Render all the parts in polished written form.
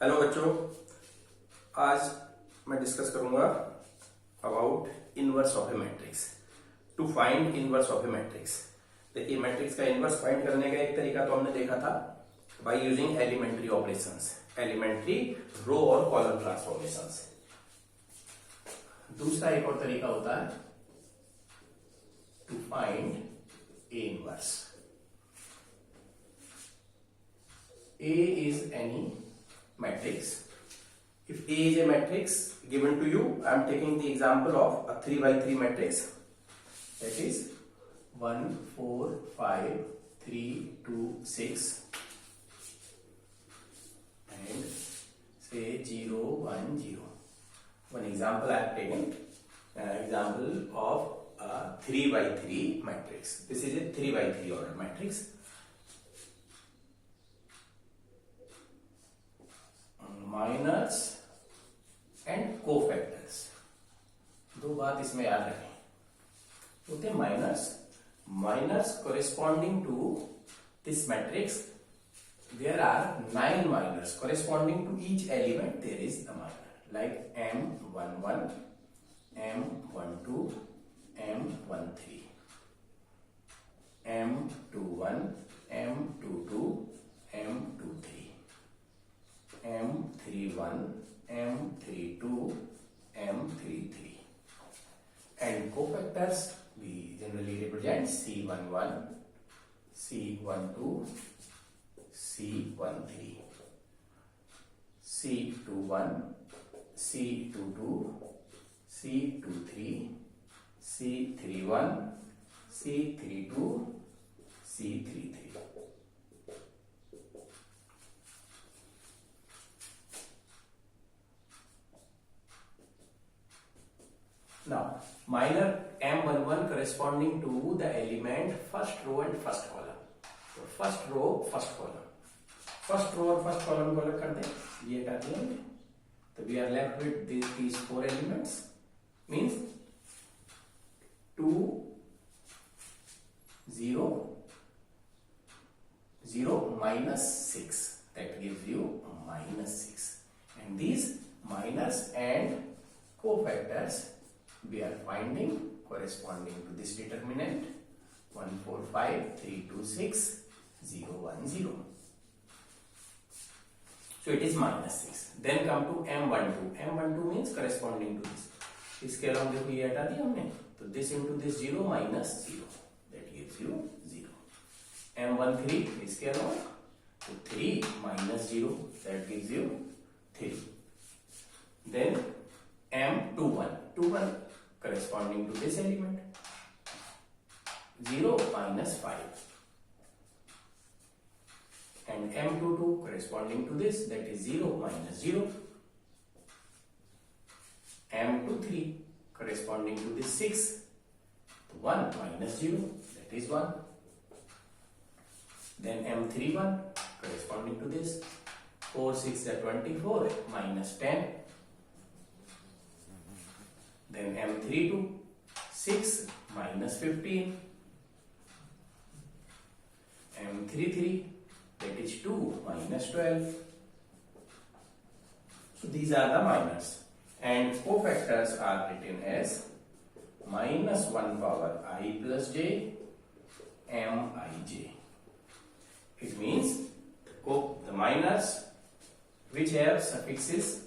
Hello बच्चों, आज मैं डिस्कस करूंगा about inverse of a matrix. To find inverse of a matrix. देखिए, मैट्रिक्स का इनवर्स फाइंड करने का एक तरीका तो हमने देखा था by using elementary operations, elementary row और कॉलम ट्रांसफॉर्मेशंस। दूसरा एक और तरीका होता है to find A inverse. A is any matrix. If A is a matrix given to you, I am taking the example of a 3 by 3 matrix. That is 1, 4, 5, 3, 2, 6 and say 0, 1, 0. One example I have taken, example of a 3 by 3 matrix. This is a 3 by 3 order matrix. Minors and cofactors, दो बात इसमें याद रखें। होते minors corresponding to this matrix, there are 9 minors corresponding to each element there is the minor, like M11, M12, M13, M21, M22, M23, M31, M32, M33, and cofactors we generally represent C11, C12, C13, C21, C22, C23, C31, C32, C33. Now, minor M11 corresponding to the element first row and first column. So, first row, first column. First row और first column को अलग कर दें, ये हटा देंगे, तो we are left with these 4 elements. Means 2, 0, 0, minus 6. That gives you minus 6. And these minors and cofactors we are finding corresponding to this determinant 1, 4, 5, 3, 2, 6, 0, 1, 0. So it is minus 6. Then come to M12. M12 means corresponding to this. इसके अलावा देखो ये हटा दिया हमने, तो this into this 0 minus 0. That gives you 0. M13 इसके अलावा तो 3 minus 0. That gives you 3. Then M21. 21 corresponding to this element 0 minus 5, and M22 corresponding to this, that is 0 minus 0. M23 corresponding to this 6, 1 minus 0, that is 1. Then M31 corresponding to this 4, 6, that 24 minus 10. Then M32, 6 minus 15, M33, that is 2 minus 12. So these are the minors, and cofactors are written as minus 1 power I plus j Mij. It means the minors which have suffixes,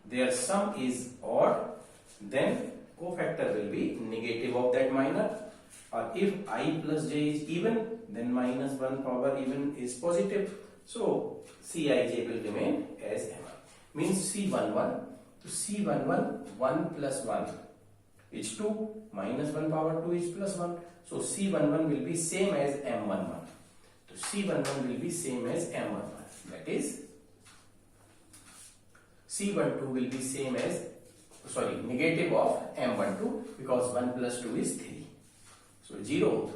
their sum is odd, then cofactor will be negative of that minor, or if I plus j is even, then minus 1 power even is positive, so Cij will remain as mi. Means C11, to C11 1 plus 1 is 2, minus 1 power 2 is plus 1, so C11 will be same as M11. So C11 will be same as M11, that is C12 will be same as, sorry, negative of M12, because 1 plus 2 is 3. So 0,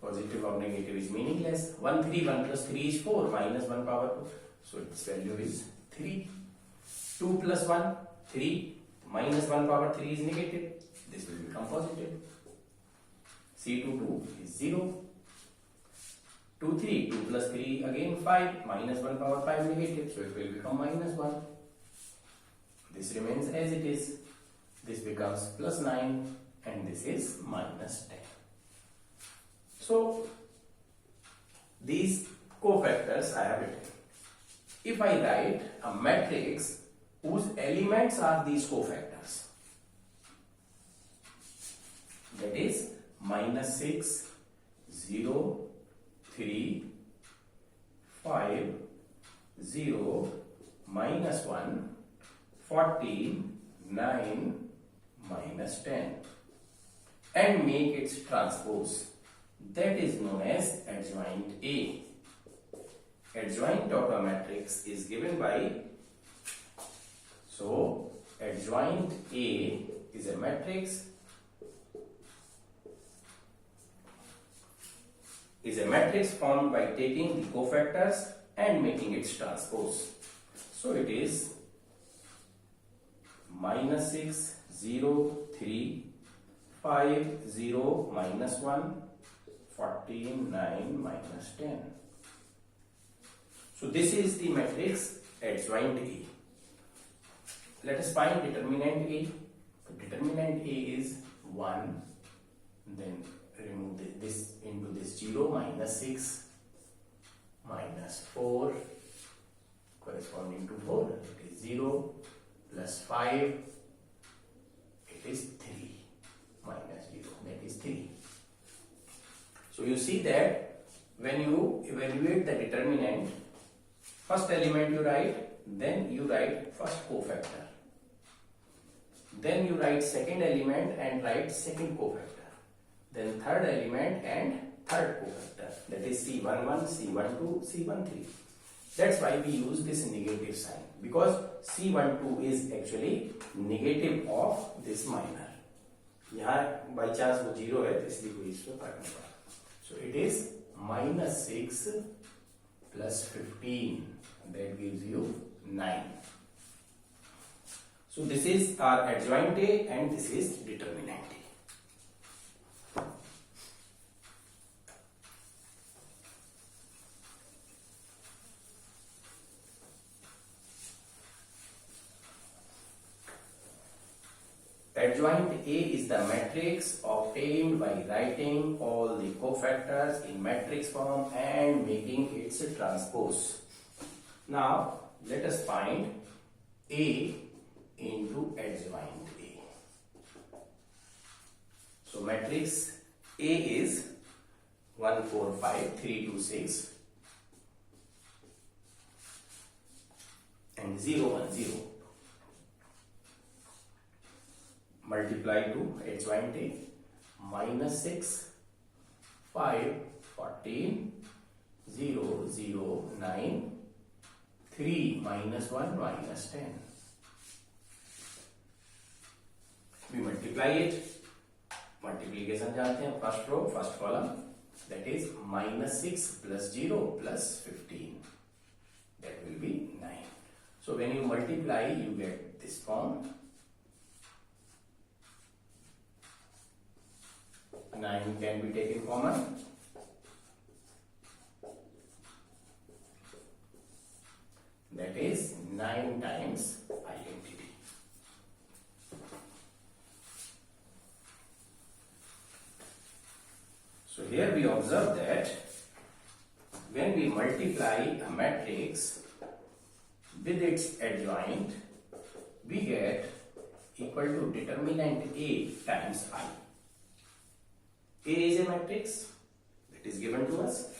positive or negative is meaningless. 1, 3, 1 plus 3 is 4, minus 1 power 2. So its value is 3. 2 plus 1, 3, minus 1 power 3 is negative. This will become positive. C22 is 0. 2, 3. 2 plus 3 again 5. Minus 1 power 5 negative. So it will become minus 1. This remains as it is. This becomes plus 9 and this is minus 10. So these cofactors I have written. If I write a matrix whose elements are these cofactors, that is minus 6, 0, 3, 5, 0, minus 1, 14, 9, minus 10, and make its transpose, that is known as adjoint A. Adjoint of a matrix is given by, so adjoint A is a matrix formed by taking the cofactors and making its transpose. So it is minus 6, 0, 3, 5, 0, minus 1, 14, 9, minus 10. So this is the matrix adjoint A. Let us find determinant A. So determinant A is 1. Then remove this into this 0, minus 6, minus 4, corresponding to 4. It is 0, plus 5, it is 3, minus 0, that is 3. So you see that when you evaluate the determinant, first element you write, then you write first cofactor. Then you write second element and write second cofactor. Then third element and third cofactor. That is C11, C12, C13. That's why we use this negative sign, because C12 is actually negative of this minor. यहाँ by chance वो 0 है, इसलिए कोई इसमें फर्क नहीं पड़ा. So it is minus 6 plus 15. That gives you 9. So this is our adjoint A and this is determinant A. Adjoint A is the matrix obtained by writing all the cofactors in matrix form and making its transpose. Now let us find A into adjoint A. So matrix A is 1, 4, 5, 3, 2, 6 and 0, 1, 0. Multiply to adjoint A, minus 6, 5, 14, 0, 0, 9, 3, minus 1, minus 10. We multiply it. Multiplication जानते हैं, first row, first column. That is minus 6 plus 0 plus 15. That will be 9. So when you multiply, you get this form. 9 can be taken common. That is 9 times identity. So here we observe that when we multiply a matrix with its adjoint, we get equal to determinant A times I. A is a matrix that is given to us.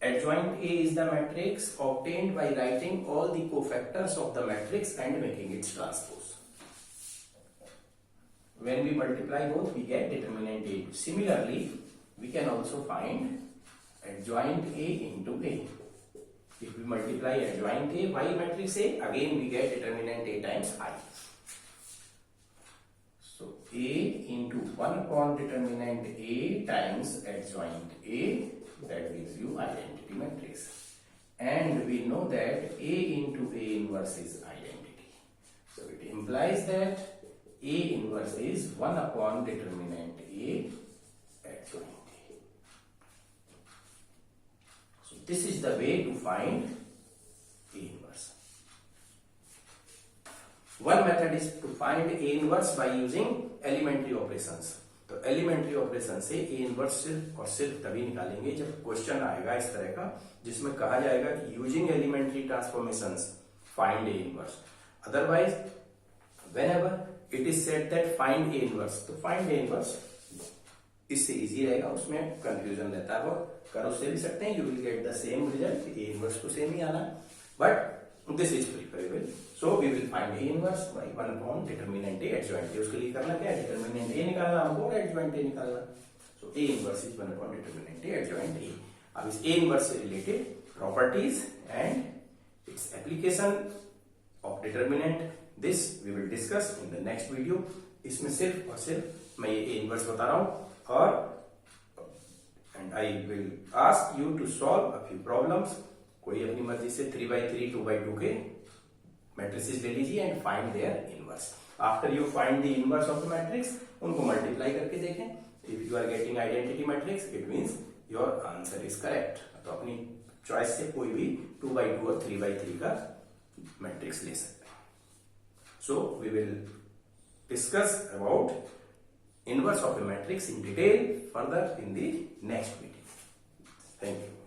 Adjoint A is the matrix obtained by writing all the cofactors of the matrix and making its transpose. When we multiply both, we get determinant A. Similarly, we can also find adjoint A into A. If we multiply adjoint A by matrix A, again we get determinant A times I. So A into 1 upon determinant A times adjoint A, that gives you identity matrix. And we know that A into A inverse is identity. So it implies that A inverse is 1 upon determinant A adjoint A. this is the way to find A inverse. One method is to find A inverse by using elementary operations. तो elementary operation से A inverse सिर्फ और सिर्फ तभी निकालेंगे जब question आएगा इस तरह का जिसमें कहा जाएगा कि using elementary transformations find A inverse. Otherwise whenever it is said that find A inverse, तो फाइंड ए इनवर्स इससे इजी रहेगा, उसमें कंफ्यूजन रहता है वो कर उससे भी सकते हैं. You will get the same result, A inverse तो सेम ही आना, but this is preferable. So we will find A inverse by 1 upon determinant A adjoint A. उसके लिए करना क्या है, determinant A निकालना हमको और adjoint A निकालना. So A inverse is 1 upon determinant A adjoint A. अब इस A inverse से related properties and its application of determinant, this we will discuss in the next video. इसमें सिर्फ और सिर्फ मैं ये A inverse बता रहा हूँ और and I will ask you to solve a few problems. कोई अपनी मर्जी से 3x3 2x2 के मैट्रिसेस ले लीजिए and find their inverse. After you find the inverse of the matrix उनको मल्टीप्लाई करके देखें. If you are getting identity matrix it means your answer is correct. तो अपनी चॉइस से कोई भी 2x2 और 3x3 का मैट्रिक्स ले सकते हैं. So we will discuss about inverse of a matrix in detail further in the next video. Thank you.